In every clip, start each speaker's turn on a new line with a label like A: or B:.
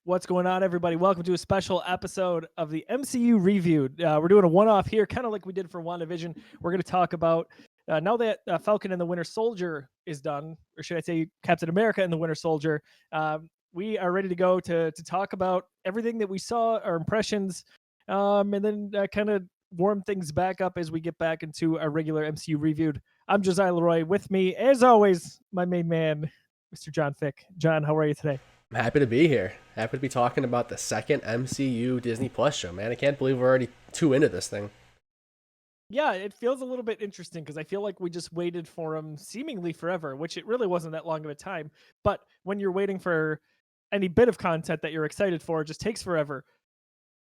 A: What's going on, everybody? Welcome to a special episode of the MCU Reviewed. We're doing a one-off here, kind of like we did for WandaVision. We're going to talk about now that Falcon and the Winter Soldier is done, or should I say Captain America and the Winter Soldier. We are ready to go to talk about everything that we saw, our impressions, and then kind of warm things back up as we get back into our regular MCU Reviewed. I'm Josiah Leroy. With me, as always, my main man, Mr. John Fick. John, how are you today?
B: I'm happy to be here. Happy to be talking about the second MCU Disney Plus show, man. I can't believe we're already two into this thing.
A: Yeah, it feels a little bit interesting because I feel like we just waited for him seemingly forever, which it really wasn't that long of a time. But when you're waiting for any bit of content that you're excited for, it just takes forever.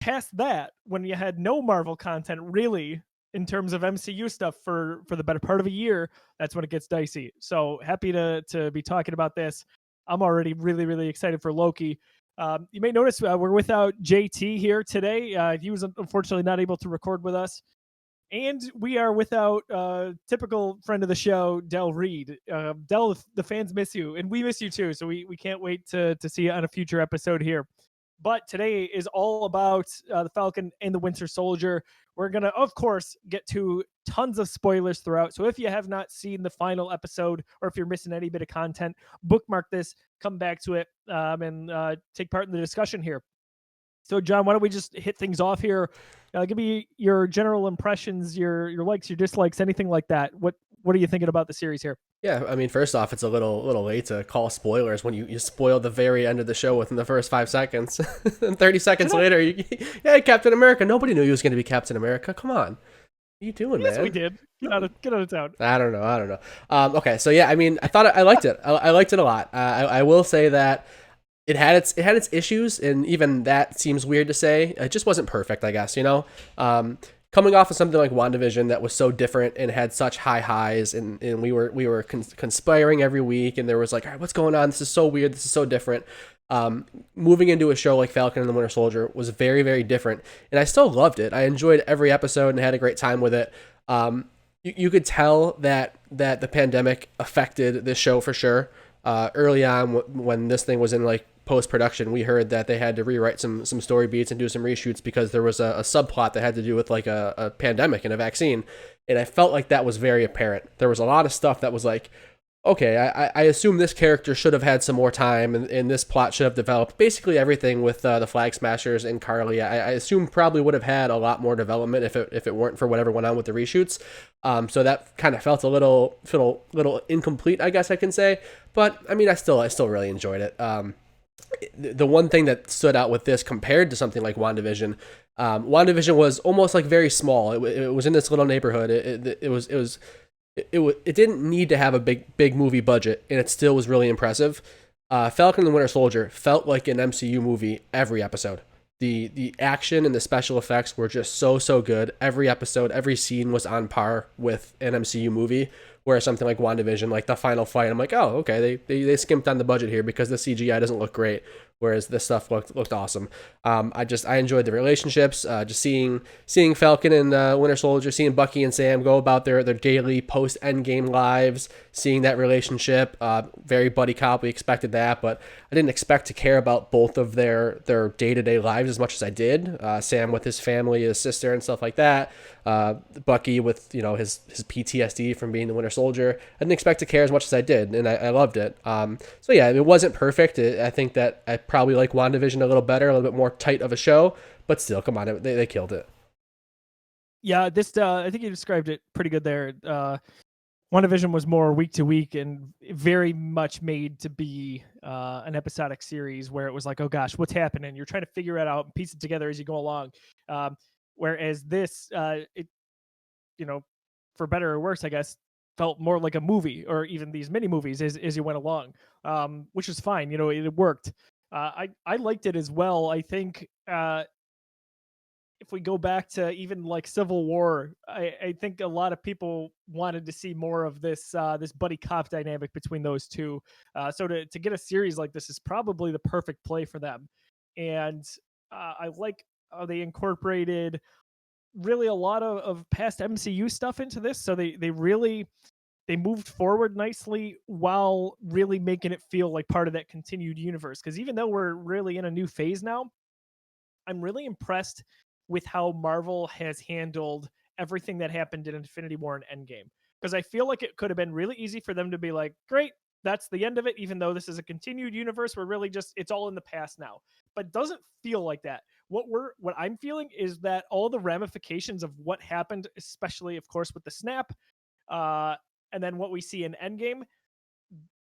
A: Past that, when you had no Marvel content really in terms of MCU stuff for the better part of a year, that's when it gets dicey. So happy to be talking about this. I'm already really excited for Loki. You may notice we're without JT here today. He was unfortunately not able to record with us. And we are without typical friend of the show, Del Reed. Del, the fans miss you, and we miss you too. So we can't wait to see you on a future episode here. But today is all about the Falcon and the Winter Soldier. We're going to, of course, get to tons of spoilers throughout. So if you have not seen the final episode or if you're missing any bit of content, bookmark this, come back to it, and take part in the discussion here. So, John, why don't we just hit things off here? Give me your general impressions, your likes, your dislikes, anything like that. What are you thinking about the series here?
B: Yeah, I mean, first off, it's a little late to call spoilers when you spoil the very end of the show within the first 5 seconds. And 30 seconds later, yeah, Captain America. Nobody knew he was going to be Captain America. Come on. What are you doing,
A: Yes,
B: man?
A: we did. Get out of town.
B: I don't know. Okay, so yeah, I mean, I liked it. I liked it a lot. I will say that it had its issues, and even that seems weird to say. It just wasn't perfect, I guess. Coming off of something like WandaVision that was so different and had such high highs, and we were conspiring every week, and there was like, all right, what's going on? This is so weird. This is so different. Moving into a show like Falcon and the Winter Soldier was very different, and I still loved it. I enjoyed every episode and had a great time with it. You could tell that the pandemic affected this show for sure. Early on, when this thing was in like post-production, we heard that they had to rewrite some story beats and do some reshoots because there was a subplot that had to do with like a pandemic and a vaccine, and I felt like that was very apparent. There was a lot of stuff that was like, okay, I assume this character should have had some more time, and this plot should have developed. Basically everything with the Flag Smashers and Carly, I assume probably would have had a lot more development if it weren't for whatever went on with the reshoots. So that kind of felt a little incomplete, I guess I can say. But I mean, I still really enjoyed it. The one thing that stood out with this compared to something like WandaVision, WandaVision was almost like very small. It was in this little neighborhood. It didn't need to have a big movie budget, and it still was really impressive. Falcon and the Winter Soldier felt like an MCU movie every episode. The action and the special effects were just so good. Every episode, every scene was on par with an MCU movie. Whereas something like WandaVision, like the final fight, I'm like, oh, okay, they skimped on the budget here because the CGI doesn't look great. Whereas this stuff looked awesome. I enjoyed the relationships. Just seeing Falcon and Winter Soldier, seeing Bucky and Sam go about their daily post Endgame lives, seeing that relationship. Very buddy cop. We expected that, but I didn't expect to care about both of their day-to-day lives as much as I did. Sam with his family, his sister, and stuff like that. Bucky with his PTSD from being the Winter Soldier. I didn't expect to care as much as I did, and I loved it. So yeah, it wasn't perfect. I think that I probably like WandaVision a little better, a little bit more tight of a show, but still, come on, they killed it.
A: Yeah, this I think you described it pretty good there. WandaVision was more week to week and very much made to be an episodic series where it was like, oh gosh, what's happening? You're trying to figure it out and piece it together as you go along. Whereas this, it, for better or worse, I guess, felt more like a movie or even these mini movies as you went along, which is fine. It worked. I liked it as well. I think if we go back to even like Civil War, I think a lot of people wanted to see more of this buddy cop dynamic between those two. So to get a series like this is probably the perfect play for them. And I like how they incorporated really a lot of past MCU stuff into this. So they really they moved forward nicely while really making it feel like part of that continued universe. Because even though we're really in a new phase now, I'm really impressed with how Marvel has handled everything that happened in Infinity War and Endgame. Because I feel like it could have been really easy for them to be like, great, that's the end of it, even though this is a continued universe. We're really just it's all in the past now. But it doesn't feel like that. What I'm feeling is that all the ramifications of what happened, especially of course with the snap, uh, and then what we see in Endgame,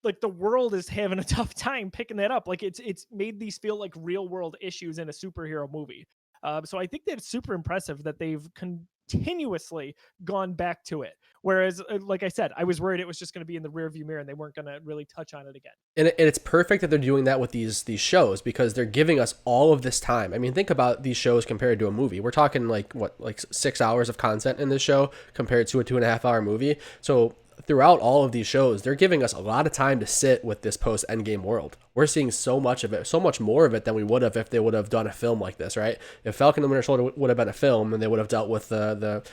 A: like the world is having a tough time picking that up. Like it's made these feel like real world issues in a superhero movie. So I think that it's super impressive that they've continuously gone back to it. Whereas, like I said, I was worried it was just going to be in the rearview mirror and they weren't going to really touch on it again.
B: And it's perfect that they're doing that with these shows because they're giving us all of this time. I mean, think about these shows compared to a movie. We're talking like what, like 6 hours of content in this show compared to a 2.5 hour movie. So throughout all of these shows, they're giving us a lot of time to sit with this post Endgame world. We're seeing so much of it, so much more of it than we would have if they would have done a film like this, right? If Falcon and Winter Soldier would have been a film and they would have dealt with the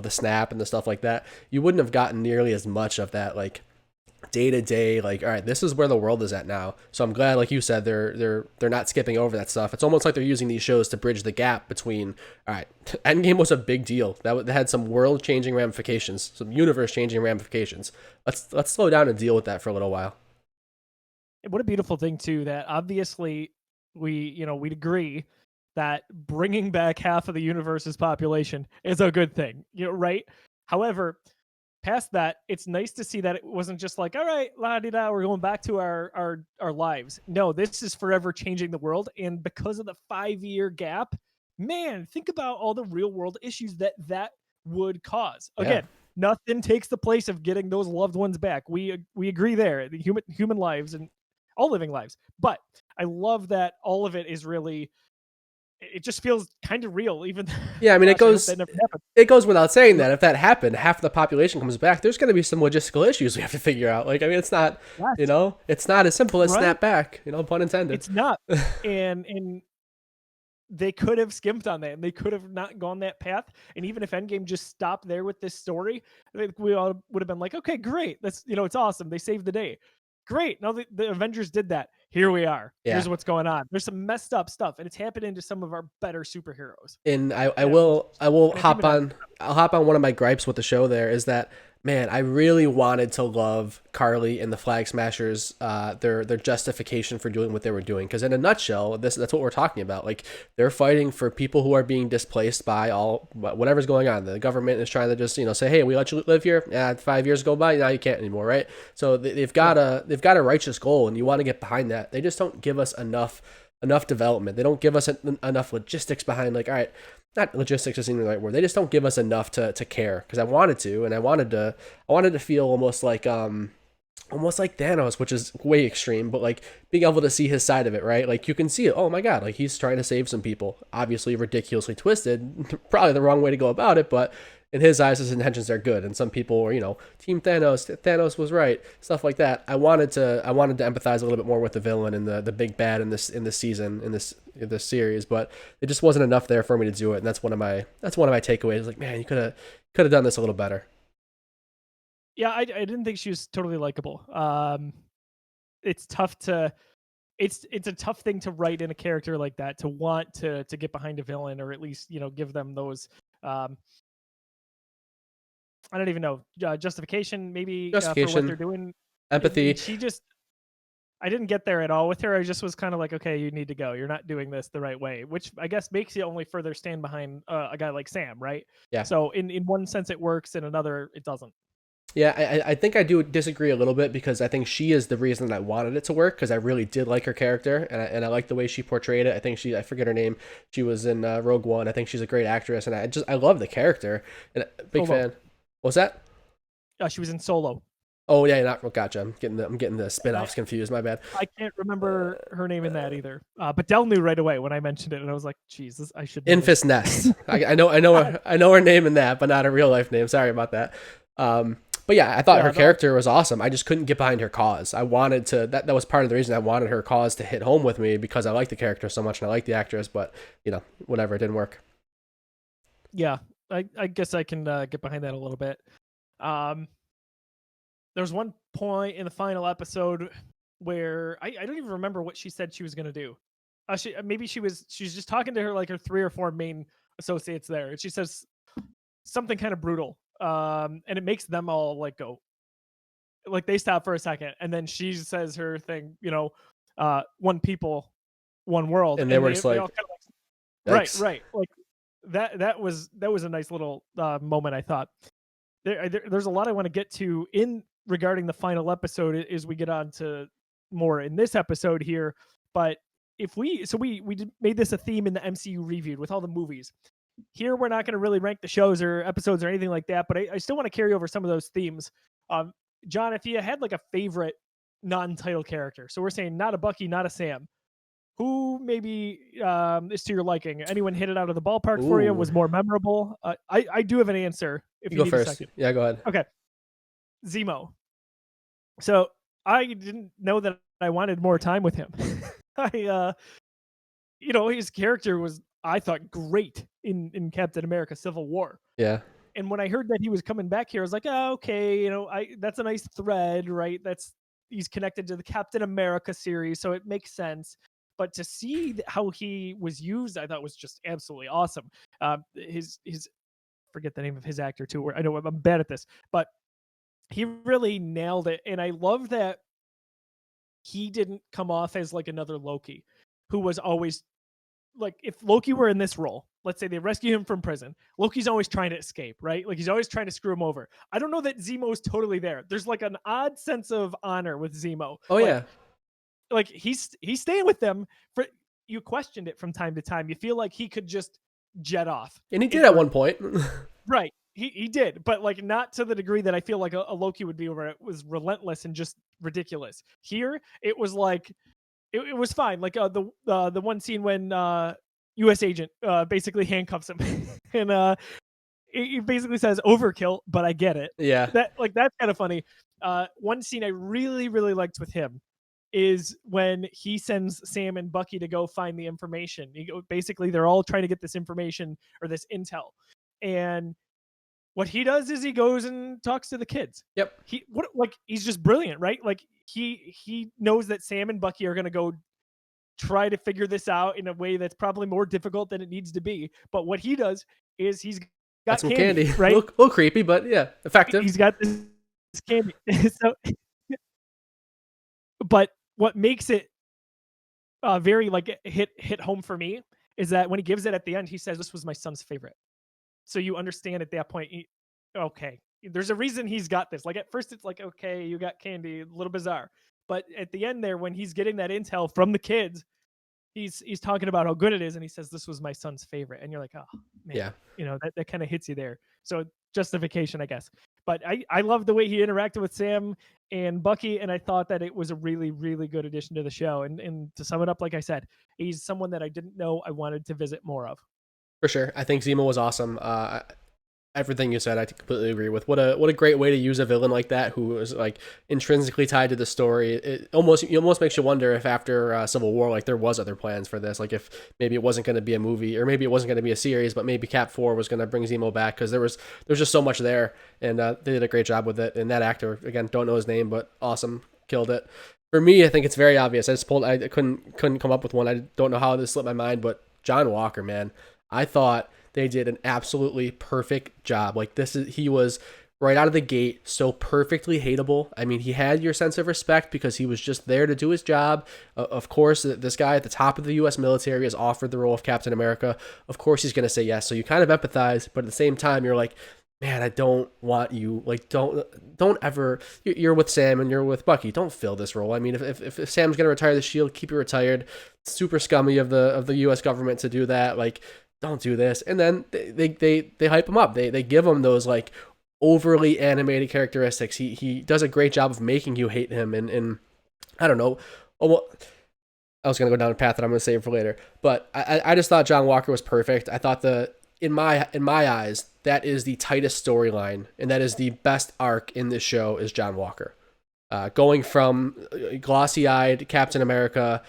B: snap and the stuff like that, you wouldn't have gotten nearly as much of that like day to day, like, all right, this is where the world is at now. So I'm glad, like you said, they're not skipping over that stuff. It's almost like they're using these shows to bridge the gap between, all right, Endgame was a big deal. That had some world changing ramifications, some universe changing ramifications. Let's slow down and deal with that for a little while.
A: What a beautiful thing too, that obviously we'd agree that bringing back half of the universe's population is a good thing, right? However, past that, it's nice to see that it wasn't just like, all right, la di da, we're going back to our lives. No, this is forever changing the world, and because of the 5-year gap, man, think about all the real world issues that would cause.
B: Yeah.
A: Again, nothing takes the place of getting those loved ones back. We agree there. The human lives and all living lives, but I love that all of it is really. It just feels kind of real, even.
B: Yeah, I mean,
A: Gosh, I hope that never happens.
B: it goes without saying that if that happened, half the population comes back. There's going to be some logistical issues we have to figure out. Like, I mean, it's not,
A: Yes,
B: it's not as simple as
A: right.
B: snap back. Pun intended.
A: It's not, and they could have skimped on that, and they could have not gone that path. And even if Endgame just stopped there with this story, I think we all would have been like, okay, great, that's it's awesome. They saved the day. Great. Now the Avengers did that. Here we are.
B: Yeah.
A: Here's what's going on. There's some messed up stuff, and it's happening to some of our better superheroes.
B: And I
A: Yeah.
B: will
A: And
B: I'll hop on one of my gripes with the show there is that, man, I really wanted to love Carly and the Flag Smashers, their justification for doing what they were doing. Because in a nutshell, that's what we're talking about. Like, they're fighting for people who are being displaced by whatever's going on. The government is trying to just say, hey, we let you live here. 5 years go by, now you can't anymore, right? So they've got a righteous goal, and you want to get behind that. They just don't give us enough development. They don't give us enough logistics behind, like, all right, not logistics isn't the right word. They just don't give us enough to care, because I wanted to, and I wanted to feel almost like Thanos, which is way extreme, but like being able to see his side of it, right? Like, you can see it. Oh my God, like, he's trying to save some people. Obviously ridiculously twisted, probably the wrong way to go about it, but in his eyes, his intentions are good. And some people were, Team Thanos. Thanos was right. Stuff like that. I wanted to empathize a little bit more with the villain and the big bad in this season, in this series, but it just wasn't enough there for me to do it. And that's one of my takeaways. Like, man, you could have done this a little better.
A: Yeah, I didn't think she was totally likable. It's tough to. It's a tough thing to write in a character like that, to want to get behind a villain, or at least give them those I don't even know, justification maybe for what they're doing.
B: Empathy.
A: And she just, I didn't get there at all with her. I just was kind of like, okay, you need to go. You're not doing this the right way, which I guess makes you only further stand behind a guy like Sam, right?
B: Yeah.
A: So in one sense it works, in another it doesn't.
B: Yeah, I think I do disagree a little bit, because I think she is the reason that I wanted it to work, because I really did like her character, and I like the way she portrayed it. I think I forget her name. She was in Rogue One. I think she's a great actress, and I love the character. And big fan. What's that?
A: She was in Solo.
B: Oh yeah, gotcha. I'm getting the spin-offs confused. My bad.
A: I can't remember her name in that either. But Dell knew right away when I mentioned it, and I was like, Jesus, I should know
B: Infus Nest. I know her name in that, but not her real life name. Sorry about that. But yeah, I thought her character was awesome. I just couldn't get behind her cause. I wanted to, that was part of the reason I wanted her cause to hit home with me, because I like the character so much and I like the actress, but whatever, it didn't work.
A: Yeah, I guess I can get behind that a little bit. there's one point in the final episode where I don't even remember what she said she was gonna do. Maybe she's just talking to her 3 or 4 main associates there, and she says something kind of brutal, and it makes them all go, they stop for a second, and then she says her thing, one people, one world,
B: And they
A: and
B: were just
A: they
B: like,
A: all kind of right,
B: yikes.
A: right, like that was a nice little moment, I thought. There's a lot I want to get to in regarding the final episode as we get on to more in this episode here. But if we made this a theme in the MCU Reviewed with all the movies. Here we're not going to really rank the shows or episodes or anything like that, but I still want to carry over some of those themes. John, if you had a favorite non-title character, so we're saying not a Bucky, not a Sam, who maybe is to your liking? Anyone hit it out of the ballpark for you?
B: Ooh.
A: Was more memorable? I do have an answer. If
B: You
A: you
B: go
A: need
B: first.
A: a second.
B: Yeah, go ahead.
A: Okay, Zemo. So I didn't know that I wanted more time with him. His character was, I thought, great in Captain America: Civil War.
B: Yeah.
A: And when I heard that he was coming back here, I was like, oh, okay, that's a nice thread, right? He's connected to the Captain America series, so it makes sense. But to see how he was used, I thought was just absolutely awesome. His forget the name of his actor too. I know I'm bad at this, but he really nailed it, and I love that he didn't come off as another Loki, who was always if Loki were in this role, let's say they rescue him from prison, Loki's always trying to escape, right? He's always trying to screw him over. I don't know that Zemo is totally there. There's an odd sense of honor with Zemo.
B: Oh, yeah.
A: He's staying with them for. You questioned it from time to time. You feel like he could just jet off,
B: And he did at one point.
A: right? He did, but not to the degree that I feel like a Loki would be, where it was relentless and just ridiculous. Here, it was it was fine. The one scene when U.S. agent basically handcuffs him, and he basically says overkill, but I get it.
B: Yeah.
A: That's kind of funny. One scene I really really liked with him is when he sends Sam and Bucky to go find the information. Basically, they're all trying to get this information or this intel, and what he does is he goes and talks to the kids.
B: Yep.
A: He's just brilliant, right? He knows that Sam and Bucky are going to go try to figure this out in a way that's probably more difficult than it needs to be. But what he does is he's got
B: some
A: candy,
B: candy.
A: right?
B: A little creepy, but yeah, effective.
A: He's got this candy. So, but what makes it very hit home for me is that when he gives it at the end, he says, "This was my son's favorite." So you understand at that point, okay, there's a reason he's got this. At first it's okay, you got candy, a little bizarre. But at the end there, when he's getting that intel from the kids, he's talking about how good it is, and he says, "This was my son's favorite." And you're like, oh, man.
B: Yeah.
A: That kind of hits you there. So justification, I guess. But I love the way he interacted with Sam and Bucky, and I thought that it was a really, really good addition to the show. And to sum it up, like I said, he's someone that I didn't know I wanted to visit more of.
B: For sure. I think Zemo was awesome. Everything you said, I completely agree with. What a great way to use a villain like that, who is intrinsically tied to the story. It almost makes you wonder if after Civil War, there was other plans for this. If maybe it wasn't going to be a movie, or maybe it wasn't going to be a series, but maybe Cap 4 was going to bring Zemo back, because there's just so much there, and they did a great job with it. And that actor, again, don't know his name, but awesome, killed it. For me, I think it's very obvious. I couldn't come up with one. I don't know how this slipped my mind, but John Walker, man. I thought they did an absolutely perfect job. He was right out of the gate so perfectly hateable. I mean, he had your sense of respect because he was just there to do his job. Of course, this guy at the top of the U.S. military is offered the role of Captain America. Of course, he's going to say yes. So you kind of empathize, but at the same time, you're like, man, I don't want you. Don't ever. You're with Sam and you're with Bucky. Don't fill this role. I mean, if Sam's going to retire the shield, keep it retired. It's super scummy of the U.S. government to do that. Don't do this. And then they hype him up. They give him those overly animated characteristics. He does a great job of making you hate him. And I don't know. I was gonna go down a path that I'm gonna save for later. But I just thought John Walker was perfect. I thought in my eyes, that is the tightest storyline, and that is the best arc in this show is John Walker. Going from glossy-eyed Captain America,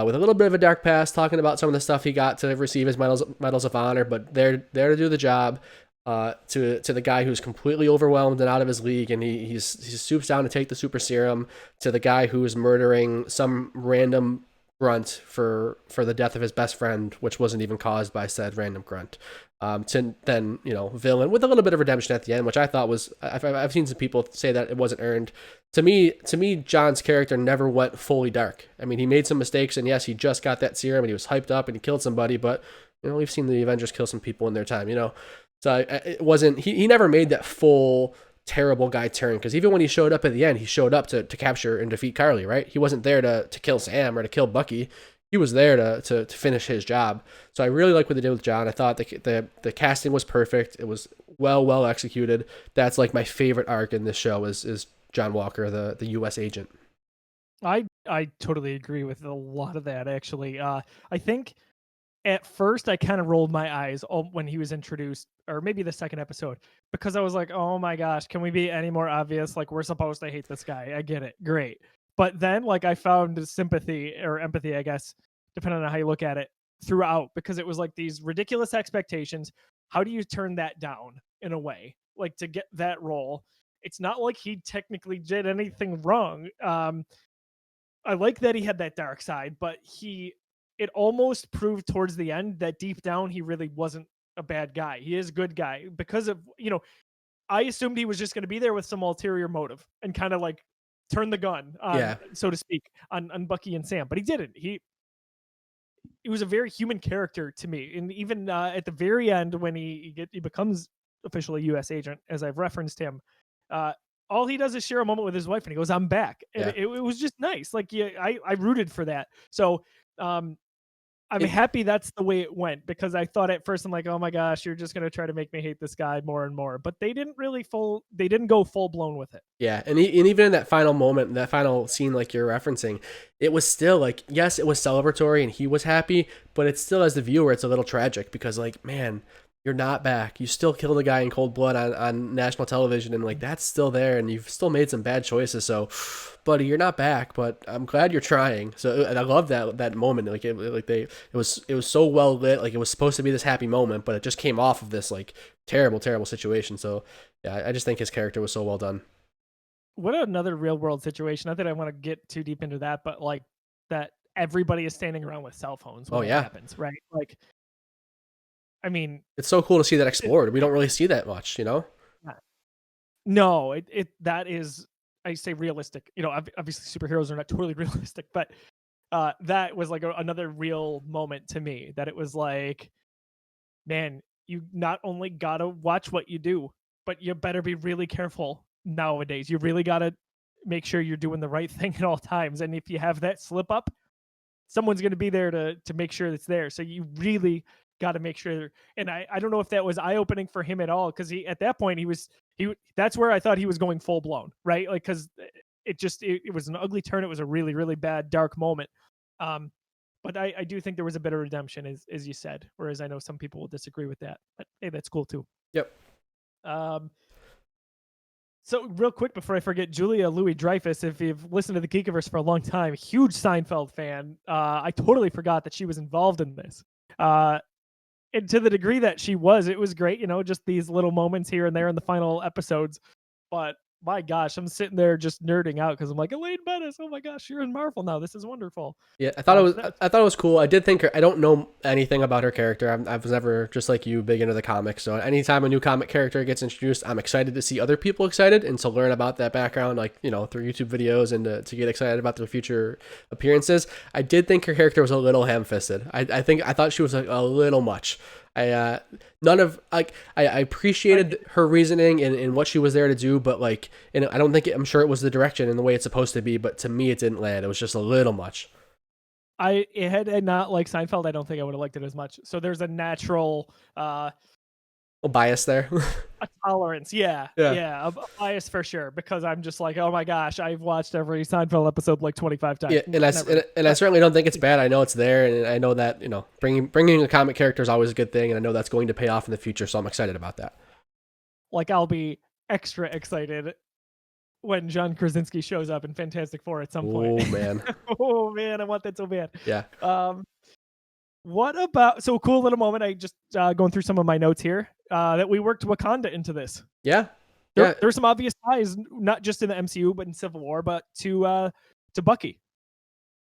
B: with a little bit of a dark past, talking about some of the stuff he got to receive his medals of honor, but they're there to do the job. to the guy who's completely overwhelmed and out of his league, and he swoops down to take the super serum, to the guy who is murdering some random grunt for the death of his best friend, which wasn't even caused by said random grunt. To then, villain with a little bit of redemption at the end, which I thought was, I've seen some people say that it wasn't earned. To me, John's character never went fully dark. I mean, he made some mistakes, and yes, he just got that serum, and he was hyped up, and he killed somebody, but we've seen the Avengers kill some people in their time, So it wasn't, he never made that full terrible guy turn, because even when he showed up at the end, he showed up to capture and defeat Carly, right? He wasn't there to kill Sam or to kill Bucky. He was there to finish his job. So I really like what they did with John. I thought the casting was perfect. It was well executed. That's like my favorite arc in this show is John Walker, the U.S. agent.
A: I totally agree with a lot of that, actually. I think at first I kind of rolled my eyes when he was introduced, or maybe the second episode, because I was like, oh my gosh, can we be any more obvious? Like, we're supposed to hate this guy. I get it. Great. But then, like, I found sympathy or empathy, I guess, depending on how you look at it, throughout, because it was like these ridiculous expectations. How do you turn that down in a way, like, to get that role? It's not like he technically did anything wrong. I like that he had that dark side, but it almost proved towards the end that deep down he really wasn't a bad guy. He is a good guy because of, I assumed he was just going to be there with some ulterior motive and kind of like turn the gun on, so to speak, on Bucky and Sam, but he didn't. He was a very human character to me. And even at the very end, when he becomes officially U.S. agent, as I've referenced him, all he does is share a moment with his wife, and he goes, "I'm back." And it was just nice. Like, I rooted for that. So I'm happy that's the way it went, because I thought at first, I'm like, oh my gosh, you're just going to try to make me hate this guy more and more. But they didn't go full blown with it.
B: Yeah. And even in that final moment, that final scene, like you're referencing, it was still like, yes, it was celebratory and he was happy, but it's still, as the viewer, it's a little tragic, because like, man, you're not back. You still killed a guy in cold blood on national television, and like, that's still there, and you've still made some bad choices. So, buddy, you're not back, but I'm glad you're trying. So, and I love that moment. Like, it was so well lit. Like, it was supposed to be this happy moment, but it just came off of this like terrible situation. So yeah, I just think his character was so well done.
A: What another real world situation. Not that I want to get too deep into that, but like that everybody is standing around with cell phones when that happens, right? Like, I mean,
B: it's so cool to see that explored. We don't really see that much,
A: No, that is, I say realistic. Obviously superheroes are not totally realistic, but that was like another real moment to me, that it was like, man, you not only gotta watch what you do, but you better be really careful nowadays. You really gotta make sure you're doing the right thing at all times. And if you have that slip up, someone's going to be there to make sure it's there. So you really got to make sure. And I don't know if that was eye opening for him at all, because at that point that's where I thought he was going full blown, right? Like, because it was an ugly turn. It was a really, really bad dark moment. But I do think there was a bit of redemption, as you said, whereas I know some people will disagree with that. But hey, that's cool too.
B: Yep.
A: So real quick before I forget, Julia Louis-Dreyfus, if you've listened to the Geekiverse for a long time, huge Seinfeld fan. I totally forgot that she was involved in this. And to the degree that she was, it was great, just these little moments here and there in the final episodes. But my gosh, I'm sitting there just nerding out, because I'm like, Elaine Bennis, oh my gosh, you're in Marvel now. This is wonderful.
B: Yeah, I thought it was cool. I did think I don't know anything about her character. I was never, just like you, big into the comics. So anytime a new comic character gets introduced, I'm excited to see other people excited and to learn about that background, like, through YouTube videos, and to get excited about their future appearances. I did think her character was a little ham-fisted. I thought she was a little much. I appreciated her reasoning and what she was there to do, but like, and I don't think I'm sure it was the direction and the way it's supposed to be, but to me it didn't land. It was just a little much.
A: Had not like Seinfeld, I don't think I would have liked it as much. So there's a natural
B: bias there.
A: A tolerance, yeah, a bias for sure, because I'm just like, oh my gosh, I've watched every Seinfeld episode like 25 times.
B: Yeah, and I certainly don't think it's bad. I know it's there, and I know that bringing a comic character is always a good thing, and I know that's going to pay off in the future. So I'm excited about that. Like,
A: I'll be extra excited when John Krasinski shows up in Fantastic Four at some point.
B: Oh man,
A: oh man, I want that so bad.
B: Yeah.
A: What about so cool little moment? I just going through some of my notes here that we worked Wakanda into this.
B: Yeah,
A: There,
B: yeah,
A: there's some obvious ties, not just in the MCU, but in Civil War, but to Bucky.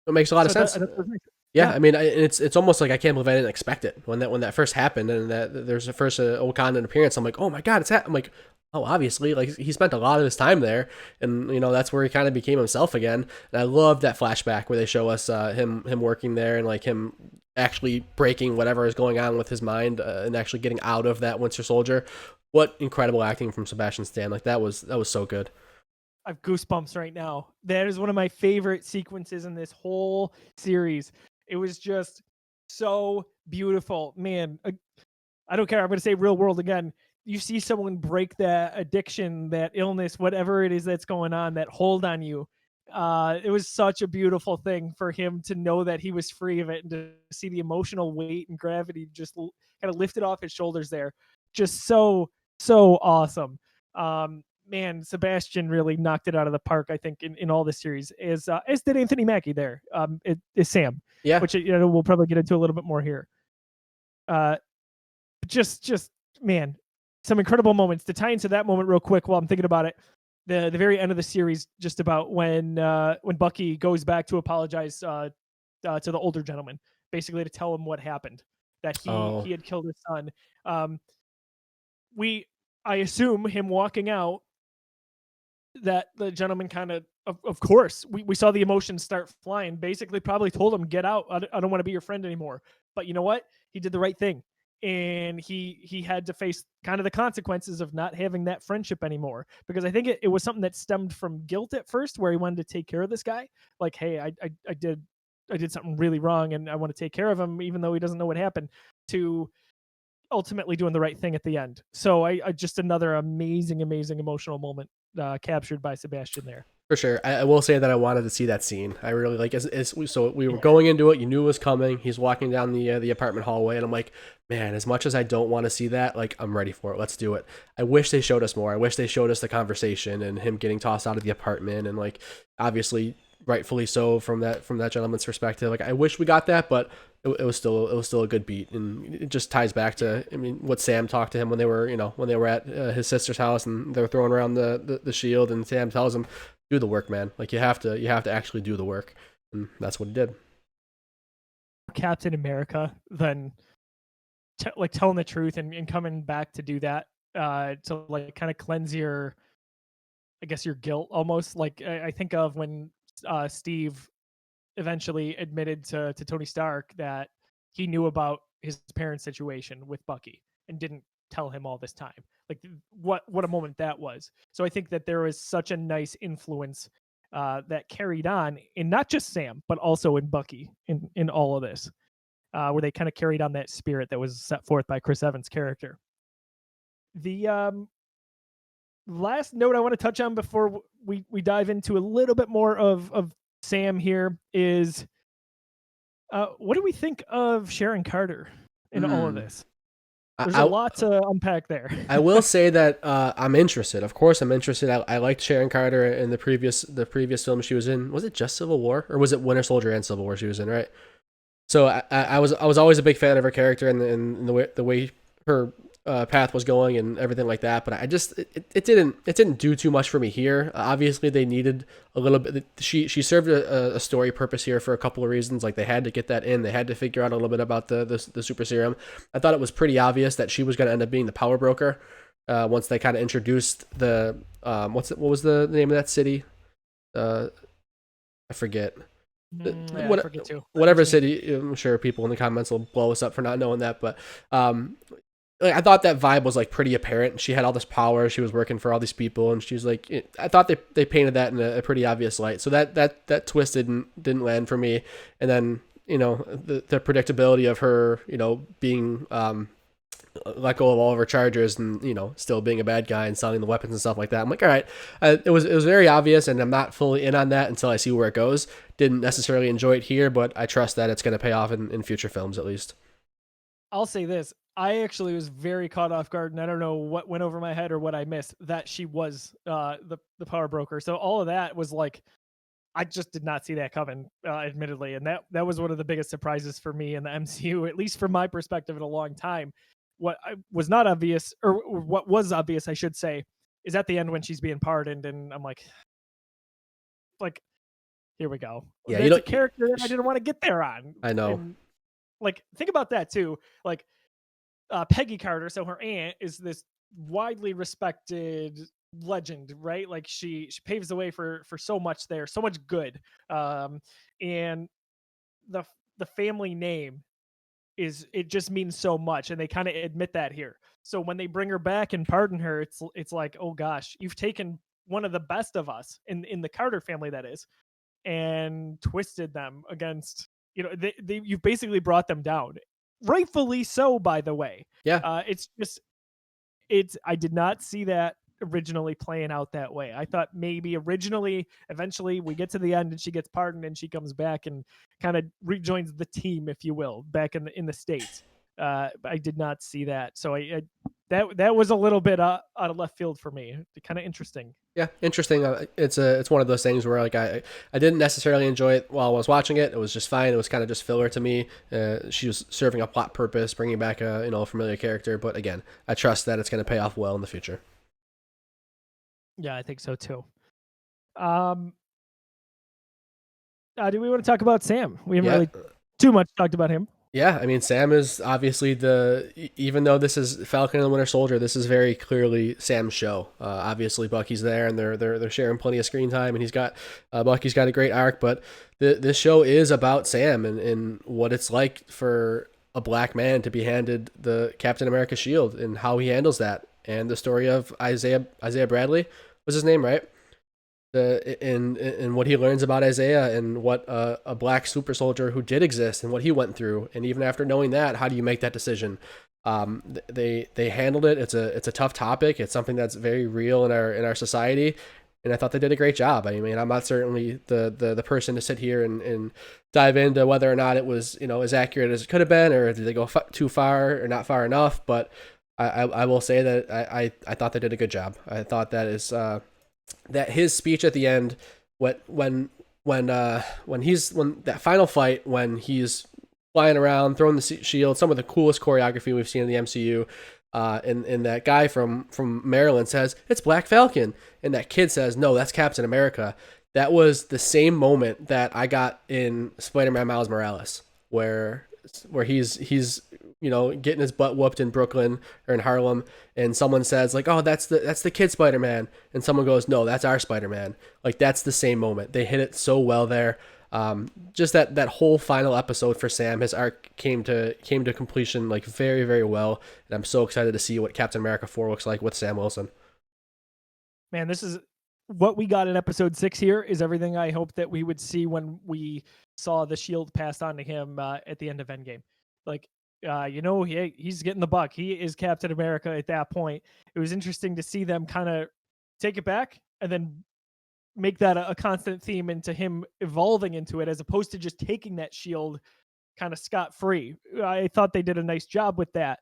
B: it makes a lot of
A: So
B: sense.
A: that's nice.
B: Yeah,
A: Yeah,
B: I mean, it's almost like I can't believe I didn't expect it when that first happened, and that there's the first Wakandan appearance. I'm like, oh my god, I'm like, oh, obviously, like he spent a lot of his time there, and that's where he kind of became himself again. And I love that flashback where they show us him working there and like him actually breaking whatever is going on with his mind and actually getting out of that Winter Soldier. What incredible acting from Sebastian Stan! Like that was so good.
A: I have goosebumps right now. That is one of my favorite sequences in this whole series. It was just so beautiful, man. I don't care. I'm going to say real world again. You see someone break that addiction, that illness, whatever it is that's going on, that hold on you. It was such a beautiful thing for him to know that he was free of it and to see the emotional weight and gravity just kind of lifted off his shoulders there. Just so awesome. Man, Sebastian really knocked it out of the park, I think, in all this series, as did Anthony Mackie there, is Sam,
B: Yeah,
A: which we'll probably get into a little bit more here. Uh, just man, some incredible moments. To tie into that moment real quick while I'm thinking about it, the very end of the series, just about when Bucky goes back to apologize to the older gentleman, basically to tell him what happened, that
B: oh,
A: he had killed his son. Um, we I assume him walking out, that the gentleman kind of course we saw the emotions start flying, basically probably told him, get out, I don't want to be your friend anymore. But you know what, he did the right thing, and he had to face kind of the consequences of not having that friendship anymore, because I think it was something that stemmed from guilt at first, where he wanted to take care of this guy, like, hey, I did something really wrong and I want to take care of him even though he doesn't know what happened, to ultimately doing the right thing at the end. So I just another amazing emotional moment captured by Sebastian there.
B: for sure. I will say that I wanted to see that scene. I really like so we were
A: Yeah.
B: going into it. You knew it was coming. He's walking down the apartment hallway, and I'm like, man, as much as I don't want to see that, like I'm ready for it. Let's do it. I wish they showed us more. I wish they showed us the conversation and him getting tossed out of the apartment, and like obviously rightfully so from that gentleman's perspective. Like I wish we got that, but it was still a good beat, and it just ties back to, I mean, what Sam talked to him when they were at his sister's house and they were throwing around the shield, and Sam tells him, do the work, man. Like you have to actually do the work, and that's what he did.
A: Captain America than like telling the truth and coming back to do that, to like kind of cleanse your, I guess, your guilt almost. Like I think of when Steve eventually admitted to Tony Stark that he knew about his parents' situation with Bucky and didn't tell him all this time. Like what a moment that was. So I think that there was such a nice influence that carried on in not just Sam but also in Bucky in all of this, where they kind of carried on that spirit that was set forth by Chris Evans' character. The last note I want to touch on before we dive into a little bit more of Sam here is, what do we think of Sharon Carter in all of
B: Hmm.
A: this?
B: I,
A: There's a
B: I
A: lot to unpack there.
B: I will say that I'm interested. Of course, I'm interested. I liked Sharon Carter in the previous film she was in. Was it just Civil War, or was it Winter Soldier and Civil War she was in? Right. So I was always a big fan of her character and the way her path was going and everything like that. But I just it didn't do too much for me here. Obviously, they needed a little bit. She served a story purpose here for a couple of reasons. Like they had to get that in. They had to figure out a little bit about the super serum. I thought it was pretty obvious that she was going to end up being the power broker. Once they kind of introduced the what was the name of that city? I forget.
A: Yeah, I forget too. I know what
B: Whatever
A: you mean.
B: city. I'm sure people in the comments will blow us up for not knowing that, but like, I thought that vibe was like pretty apparent. She had all this power. She was working for all these people, and she's like, I thought they painted that in a pretty obvious light. So that twist didn't land for me. And then the predictability of her being let go of all of her charges and still being a bad guy and selling the weapons and stuff like that. I'm like, all right, it was very obvious, and I'm not fully in on that until I see where it goes. Didn't necessarily enjoy it here, but I trust that it's going to pay off in future films at least.
A: I'll say this. I actually was very caught off guard, and I don't know what went over my head or what I missed, that she was the power broker. So all of that was like I just did not see that coming, admittedly, and that was one of the biggest surprises for me in the MCU, at least from my perspective, in a long time. What was not obvious, or what was obvious, I should say, is at the end when she's being pardoned, and I'm like, here we go.
B: Yeah, you
A: That's a
B: don't.
A: character that I didn't want to get there on,
B: I know.
A: and like, think about that too. Like, Peggy Carter, so her aunt is this widely respected legend, right? Like she paves the way for so much there, so much good. And the family name it just means so much, and they kind of admit that here. So when they bring her back and pardon her, it's like, oh gosh, you've taken one of the best of us in the Carter family, that is, and twisted them against, you've basically brought them down, rightfully so, by the way.
B: Yeah,
A: It's just it's I did not see that originally playing out that way. I thought maybe eventually we get to the end and she gets pardoned and she comes back and kind of rejoins the team, if you will, back in the States. I did not see that. So that was a little bit out of left field for me. Kind of interesting.
B: yeah, interesting. It's one of those things where like I didn't necessarily enjoy it while I was watching it. It was just fine. It was kind of just filler to me. She was serving a plot purpose, bringing back a familiar character. But again, I trust that it's going to pay off well in the future.
A: Yeah, I think so too. Do we want to talk about Sam? We haven't really too much talked about him.
B: Yeah, I mean, Sam is obviously even though this is Falcon and the Winter Soldier, this is very clearly Sam's show. Obviously, Bucky's there, and they're sharing plenty of screen time, and Bucky's got a great arc. But this show is about Sam and what it's like for a black man to be handed the Captain America shield and how he handles that, and the story of Isaiah Bradley was his name, right? In what he learns about Isaiah and what a black super soldier who did exist and what he went through, and even after knowing that, how do you make that decision? They handled it. It's a tough topic. It's something that's very real in our society, and I thought they did a great job. I mean, I'm not certainly the person to sit here and dive into whether or not it was as accurate as it could have been, or did they go too far or not far enough. But I will say that I thought they did a good job. I thought that his speech at the end, when that final fight, when he's flying around, throwing the shield, some of the coolest choreography we've seen in the MCU, and that guy from Maryland says, "It's Black Falcon," and that kid says, "No, that's Captain America." That was the same moment that I got in Spider-Man Miles Morales, where he's getting his butt whooped in Brooklyn or in Harlem, and someone says like, "Oh, that's the kid Spider-Man," and someone goes, "No, that's our Spider-Man." Like, that's the same moment. They hit it so well there. Just that whole final episode for Sam, his arc came to completion like very, very well, and I'm so excited to see what Captain America 4 looks like with Sam Wilson.
A: Man, this is what we got in episode 6 here is everything I hoped that we would see when we saw the shield passed on to him at the end of Endgame. Like, he's getting the buck. He is Captain America at that point. It was interesting to see them kind of take it back and then make that a constant theme into him evolving into it, as opposed to just taking that shield kind of scot-free. I thought they did a nice job with that.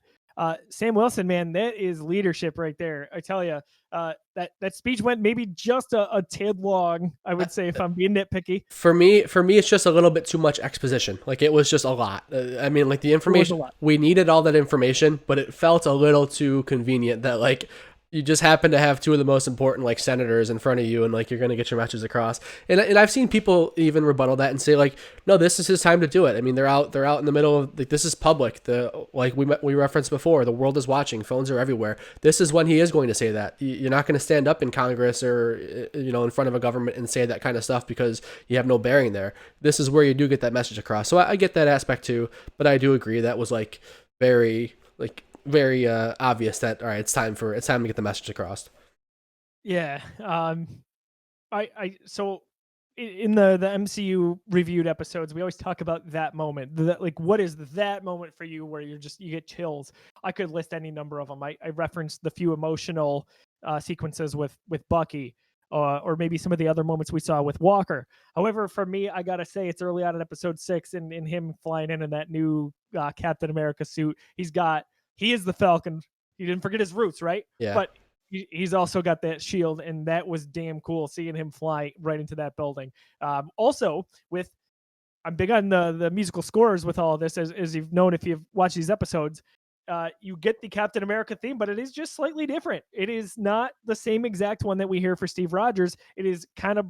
A: Sam Wilson, man, that is leadership right there. I tell you, that speech went maybe just a tad long, I would say, if I'm being nitpicky.
B: For me, it's just a little bit too much exposition. Like, it was just a lot. I mean, like, the information, we needed all that information, but it felt a little too convenient that, like, you just happen to have two of the most important like senators in front of you, and like you're going to get your message across. And I've seen people even rebuttal that and say like, no, this is his time to do it. I mean, they're out in the middle of like, this is public. Like we referenced before, the world is watching, phones are everywhere. This is when he is going to say that. You're not going to stand up in Congress or in front of a government and say that kind of stuff because you have no bearing there. This is where you do get that message across. So I get that aspect too, but I do agree that was like very obvious that all right, it's time to get the message across.
A: Yeah. So in the MCU reviewed episodes, we always talk about that moment. Like, what is that moment for you where you get chills? I could list any number of them. I referenced the few emotional sequences with Bucky, or maybe some of the other moments we saw with Walker. However, for me, I gotta say it's early on in episode 6, and in him flying in that new Captain America suit. He is the Falcon. He didn't forget his roots, right?
B: Yeah.
A: But He's also got that shield, and that was damn cool seeing him fly right into that building. Also, with I'm big on the musical scores with all of this, as you've known if you've watched these episodes. You get the Captain America theme, but it is just slightly different. It is not the same exact one that we hear for Steve Rogers. It is kind of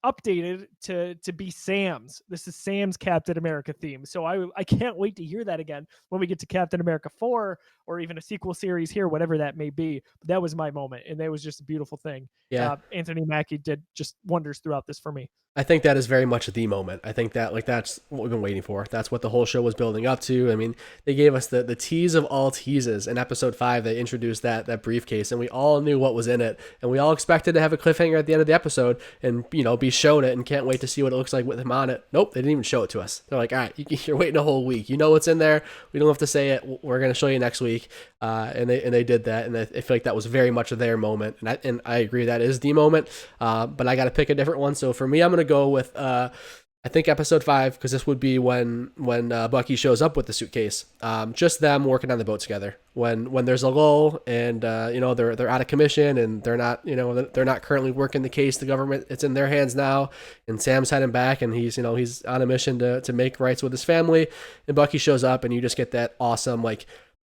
A: updated to be Sam's. This is Sam's Captain America theme. So I can't wait to hear that again when we get to Captain America 4 or even a sequel series here, whatever that may be. But that was my moment, and that was just a beautiful thing.
B: Yeah.
A: Anthony Mackie did just wonders throughout this for me.
B: I think that is very much the moment. I think that that's what we've been waiting for. That's what the whole show was building up to. I mean, they gave us the tease of all teases in episode 5. They introduced that briefcase, and we all knew what was in it, and we all expected to have a cliffhanger at the end of the episode and be shown it, and can't wait to see what it looks like with him on it. Nope, they didn't even show it to us. They're like, all right, you're waiting a whole week. You know what's in there. We don't have to say it. We're gonna show you next week. And they did that, and I feel like that was very much their moment, and I agree that is the moment. But I got to pick a different one. So for me, I'm gonna go with I think episode 5, because this would be when Bucky shows up with the suitcase. Just them working on the boat together. When there's a lull and they're out of commission and they're not currently working the case. The government, it's in their hands now, and Sam's heading back, and he's on a mission to make rights with his family. And Bucky shows up, and you just get that awesome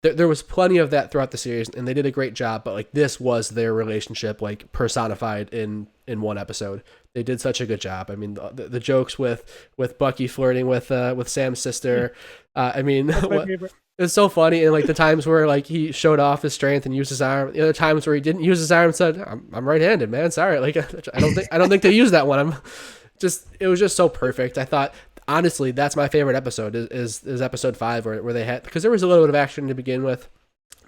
B: There was plenty of that throughout the series, and they did a great job. But this was their relationship, personified in one episode. They did such a good job. I mean, the jokes with Bucky flirting with Sam's sister. I mean, it's so funny. And the times where he showed off his strength and used his arm. The other times where he didn't use his arm and said, "I'm right-handed, man. Sorry." I don't think they used that one. It was just so perfect. I thought, honestly, that's my favorite episode is episode 5 where they had, because there was a little bit of action to begin with.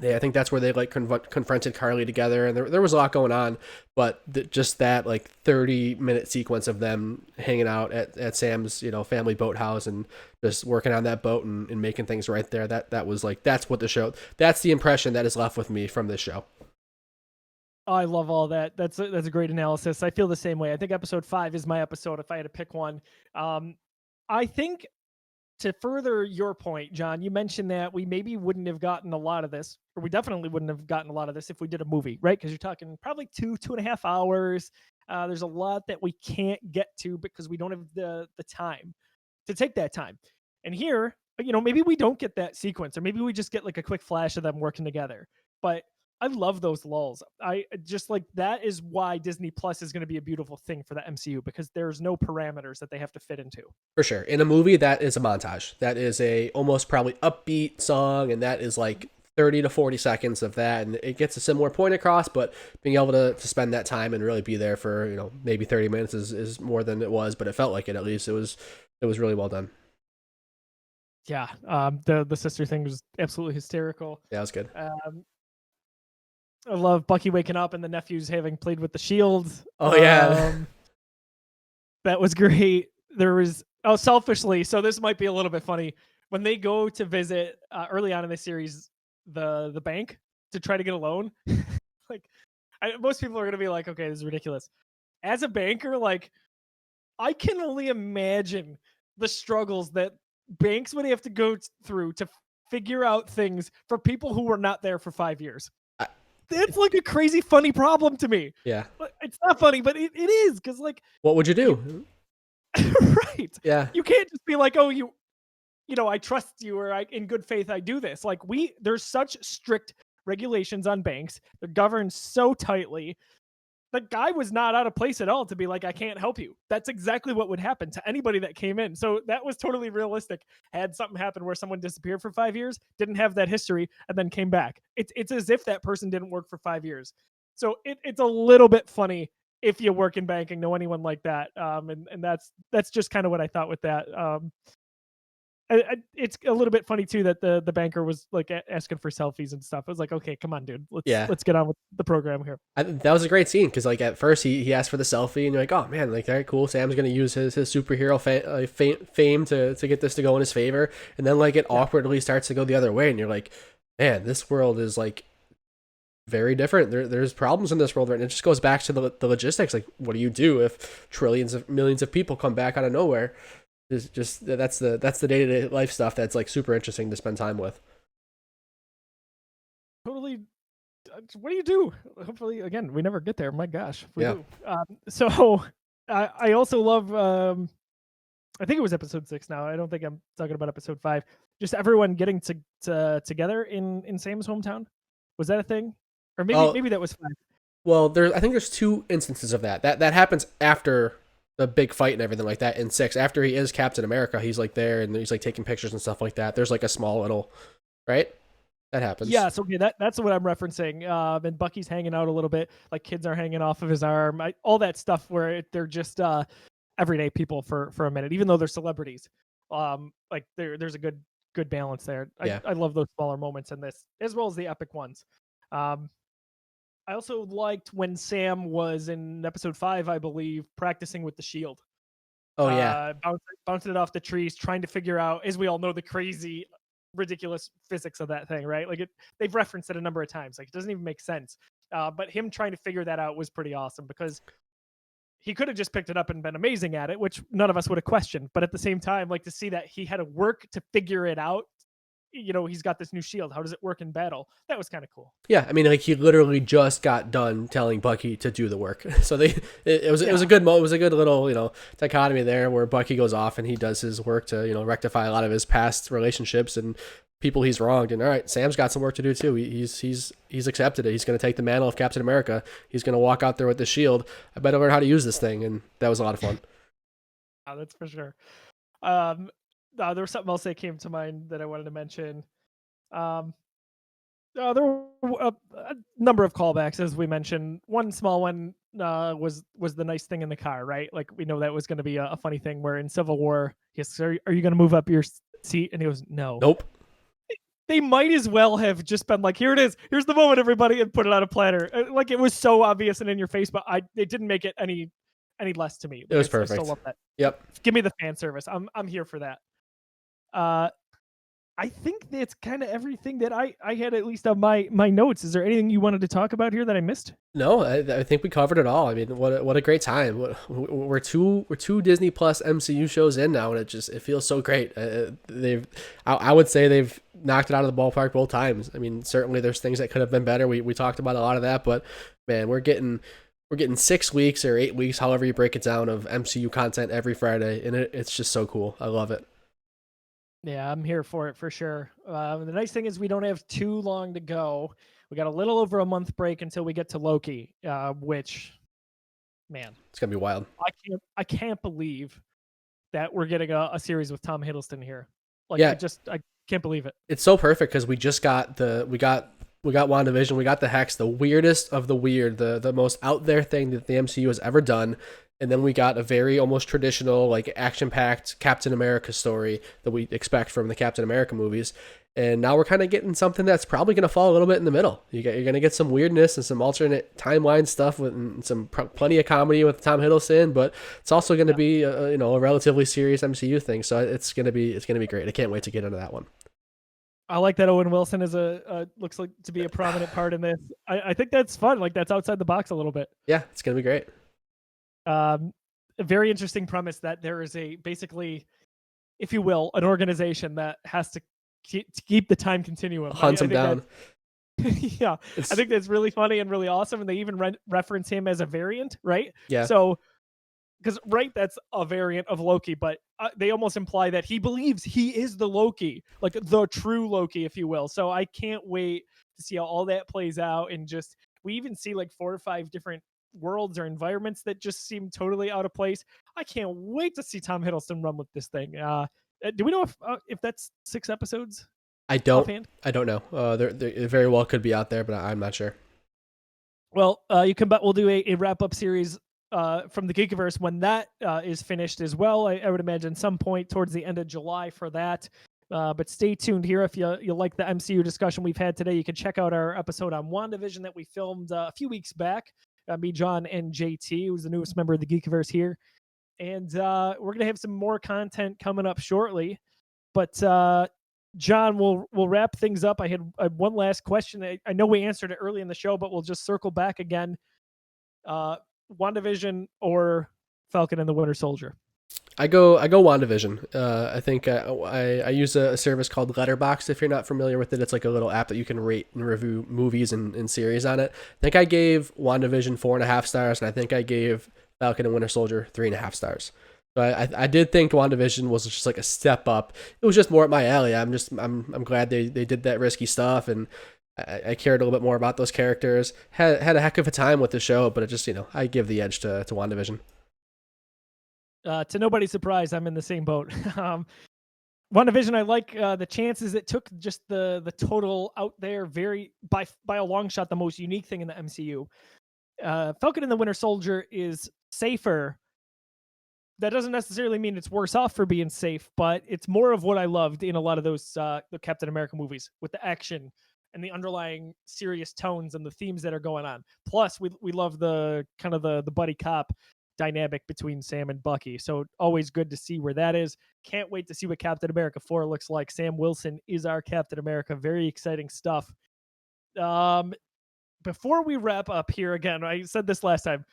B: I think that's where they confronted Carly together, and there was a lot going on, but just that 30-minute sequence of them hanging out at Sam's family boathouse and just working on that boat and making things right there. That was that's what the show. That's the impression that is left with me from this show.
A: Oh, I love all that. That's a great analysis. I feel the same way. I think episode 5 is my episode if I had to pick one. I think, to further your point, John, you mentioned that we maybe wouldn't have gotten a lot of this, or we definitely wouldn't have gotten a lot of this if we did a movie, right? Because you're talking probably 2.5 hours. There's a lot that we can't get to because we don't have the time to take that time. And here, maybe we don't get that sequence, or maybe we just get a quick flash of them working together. But I love those lulls. I just that is why Disney Plus is going to be a beautiful thing for the MCU, because there's no parameters that they have to fit into.
B: For sure. In a movie, that is a montage. That is a almost probably upbeat song, and that is 30 to 40 seconds of that, and it gets a similar point across, but being able to spend that time and really be there for, maybe 30 minutes is more than it was, but it felt like it, at least. It was really well done.
A: Yeah. The sister thing was absolutely hysterical.
B: Yeah, it was good.
A: I love Bucky waking up and the nephews having played with the shield.
B: Oh, yeah.
A: That was great. There was, selfishly, so this might be a little bit funny. When they go to visit early on in the series, the bank to try to get a loan, most people are going to be like, okay, this is ridiculous. As a banker, I can only imagine the struggles that banks would have to go through to figure out things for people who were not there for 5 years. It's a crazy funny problem to me.
B: Yeah.
A: It's not funny, but it is, because
B: what would you do?
A: Right.
B: Yeah.
A: You can't just be oh, I trust you, or in good faith I do this. There's such strict regulations on banks. They're governed so tightly. The guy was not out of place at all to be I can't help you. That's exactly what would happen to anybody that came in. So that was totally realistic. Had something happen where someone disappeared for 5 years, didn't have that history, and then came back. It's as if that person didn't work for 5 years. So it's a little bit funny if you work in banking, know anyone like that. And that's just kind of what I thought with that. It's a little bit funny too that the banker was asking for selfies and stuff. I was okay, come on, dude, let's get on with the program here.
B: That was a great scene, because at first he asked for the selfie, and you're oh man, all right, cool. Sam's gonna use his superhero fame to get this to go in his favor, and then it awkwardly starts to go the other way, and you're man, this world is very different. There's problems in this world, right? And it just goes back to the logistics. What do you do if millions of people come back out of nowhere? It's just that's the day-to-day life stuff that's super interesting to spend time with.
A: Totally what do you do? Hopefully, again, we never get there. My gosh, if we
B: Yeah.
A: do. So I also love. I think it was episode 6. Now I don't think I'm talking about episode 5. Just everyone getting together in Sam's hometown. Was that a thing? Or
B: Oh,
A: maybe that was 5.
B: well, I think there's 2 instances of that. That happens after the big fight and everything like that in 6. After he is Captain America, he's like there and he's like taking pictures and stuff like that. There's like a small little, right? That happens.
A: Yes, okay, that's what I'm referencing. And Bucky's hanging out a little bit, like kids are hanging off of his arm, all that stuff where they're just everyday people for a minute, even though they're celebrities. Like there's a good balance there.
B: Yeah.
A: I love those smaller moments in this, as well as the epic ones. I also liked when Sam was in episode 5, I believe, practicing with the shield.
B: Oh yeah.
A: Bouncing it off the trees, trying to figure out, as we all know, the crazy ridiculous physics of that thing, right? Like they've referenced it a number of times. Like it doesn't even make sense. But him trying to figure that out was pretty awesome, because he could have just picked it up and been amazing at it, which none of us would have questioned. But at the same time, like to see that he had to work to figure it out. He's got this new shield. How does it work in battle? That was kind of cool.
B: Yeah, I mean, like he literally just got done telling Bucky to do the work. So it was a good it was a good little dichotomy there, where Bucky goes off and he does his work to rectify a lot of his past relationships and people he's wronged. And all right, Sam's got some work to do too. He's accepted it. He's going to take the mantle of Captain America. He's going to walk out there with the shield. I better learn how to use this thing, and that was a lot of fun.
A: Oh, that's for sure. There was something else that came to mind that I wanted to mention. There were a number of callbacks, as we mentioned. One small one was the nice thing in the car, right? Like we know that was going to be a funny thing. Where in Civil War, yes, are you going to move up your seat? And he goes, no.
B: Nope.
A: They might as well have just been like, here it is, here's the moment, everybody, and put it on a platter. Like it was so obvious and in your face, but it didn't make it any less to me.
B: It was perfect.
A: I still love that.
B: Yep.
A: Give me the fan service. I'm here for that. I think that's kind of everything that I had, at least on my notes. Is there anything you wanted to talk about here that I missed?
B: No, I think we covered it all. I mean, what a great time. We're two Disney Plus MCU shows in now, and it feels so great. I would say they've knocked it out of the ballpark both times. I mean, certainly there's things that could have been better. We talked about a lot of that, but man, we're getting 6 weeks or 8 weeks, however you break it down, of MCU content every Friday, and it's just so cool. I love it.
A: Yeah, I'm here for it for sure. The nice thing is we don't have too long to go. We got a little over a month break until we get to Loki, which, man,
B: it's gonna be wild.
A: I can't believe that we're getting a series with Tom Hiddleston here. Like,
B: yeah,
A: I can't believe it.
B: It's so perfect because we got WandaVision, we got the Hex, the weirdest of the weird, the most out there thing that the MCU has ever done. And then we got a very almost traditional, like action-packed Captain America story that we expect from the Captain America movies. And now we're kind of getting something that's probably going to fall a little bit in the middle. You're going to get some weirdness and some alternate timeline stuff with plenty of comedy with Tom Hiddleston, but it's also going to be a relatively serious MCU thing. So it's going to be great. I can't wait to get into that one.
A: I like that Owen Wilson is looks like to be a prominent part in this. I think that's fun. Like that's outside the box a little bit.
B: Yeah, it's going to be great.
A: A very interesting premise that there is basically, if you will, an organization that has to keep the time continuum.
B: Hunts him down.
A: Yeah, I think that's really funny and really awesome. And they even reference him as a variant, right?
B: Yeah.
A: So, because that's a variant of Loki, but they almost imply that he believes he is the Loki, like the true Loki, if you will. So I can't wait to see how all that plays out. And just, we even see like 4 or 5 different worlds or environments that just seem totally out of place. I can't wait to see Tom Hiddleston run with this thing. Do we know if that's 6 episodes?
B: I don't know. There very well could be out there, but I'm not sure.
A: Well, we'll do a wrap up series from the Geekiverse when that is finished as well. I would imagine some point towards the end of July for that. But stay tuned here. If you like the MCU discussion we've had today, you can check out our episode on WandaVision that we filmed a few weeks back. Me, John, and JT, who's the newest member of the Geekiverse here. And we're going to have some more content coming up shortly. But John, we'll wrap things up. I had one last question. I know we answered it early in the show, but we'll just circle back again. WandaVision or Falcon and the Winter Soldier?
B: I go WandaVision. I think I use a service called Letterboxd. If you're not familiar with it, it's like a little app that you can rate and review movies and series on it. I think I gave WandaVision 4.5 stars, and I think I gave Falcon and Winter Soldier 3.5 stars. So I did think WandaVision was just like a step up. It was just more up my alley. I'm glad they did that risky stuff, and I cared a little bit more about those characters. Had a heck of a time with the show, but it just I give the edge to WandaVision.
A: To nobody's surprise, I'm in the same boat. WandaVision, I like the chances it took, just the total out there, very by a long shot, the most unique thing in the MCU. Falcon and the Winter Soldier is safer. That doesn't necessarily mean it's worse off for being safe, but it's more of what I loved in a lot of those the Captain America movies, with the action and the underlying serious tones and the themes that are going on. Plus, we love the kind of the buddy cop dynamic between Sam and Bucky. So always good to see where that is. Can't wait to see what Captain America 4 looks like. Sam Wilson is our Captain America. Very exciting stuff. Before we wrap up here, again, I said this last time.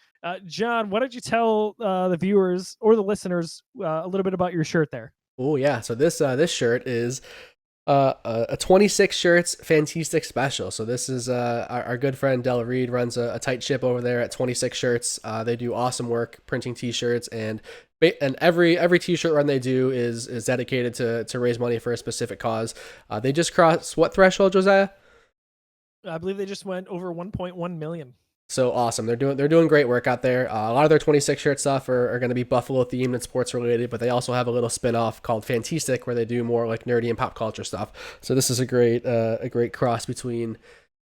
A: John, why don't you tell the viewers or the listeners a little bit about your shirt there?
B: Oh yeah, so this shirt is a 26 shirts Fantastic special. So this is our good friend Della Reed runs a tight ship over there at 26 shirts. They do awesome work printing t-shirts, and every t-shirt run they do is dedicated to raise money for a specific cause. They just crossed what threshold, Josiah?
A: I believe they just went over 1.1 million.
B: So awesome. They're doing great work out there. A lot of their 26 shirt stuff are going to be Buffalo themed and sports related, but they also have a little spin-off called Fantastic where they do more like nerdy and pop culture stuff. So this is a great cross between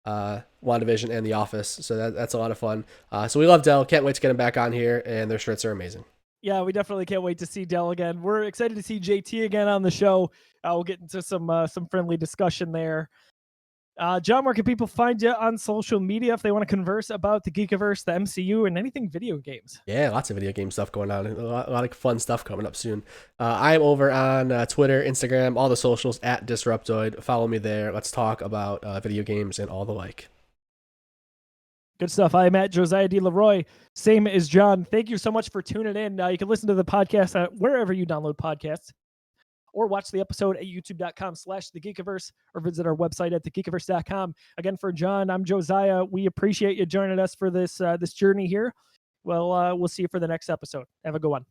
B: WandaVision and The Office. So that's a lot of fun. So we love Dell. Can't wait to get him back on here, and their shirts are amazing.
A: Yeah, we definitely can't wait to see Dell again. We're excited to see JT again on the show. We'll get into some friendly discussion there. John, where can people find you on social media if they want to converse about the Geekiverse, the MCU, and anything video games?
B: Yeah, lots of video game stuff going on. A lot of fun stuff coming up soon. I'm over on Twitter, Instagram, all the socials at Disruptoid. Follow me there. Let's talk about video games and all the like.
A: Good stuff. I'm at Josiah D. Leroy. Same as John. Thank you so much for tuning in. You can listen to the podcast wherever you download podcasts, or watch the episode at youtube.com/thegeekiverse, or visit our website at thegeekiverse.com. Again, for John, I'm Josiah. We appreciate you joining us for this journey here. Well, we'll see you for the next episode. Have a good one.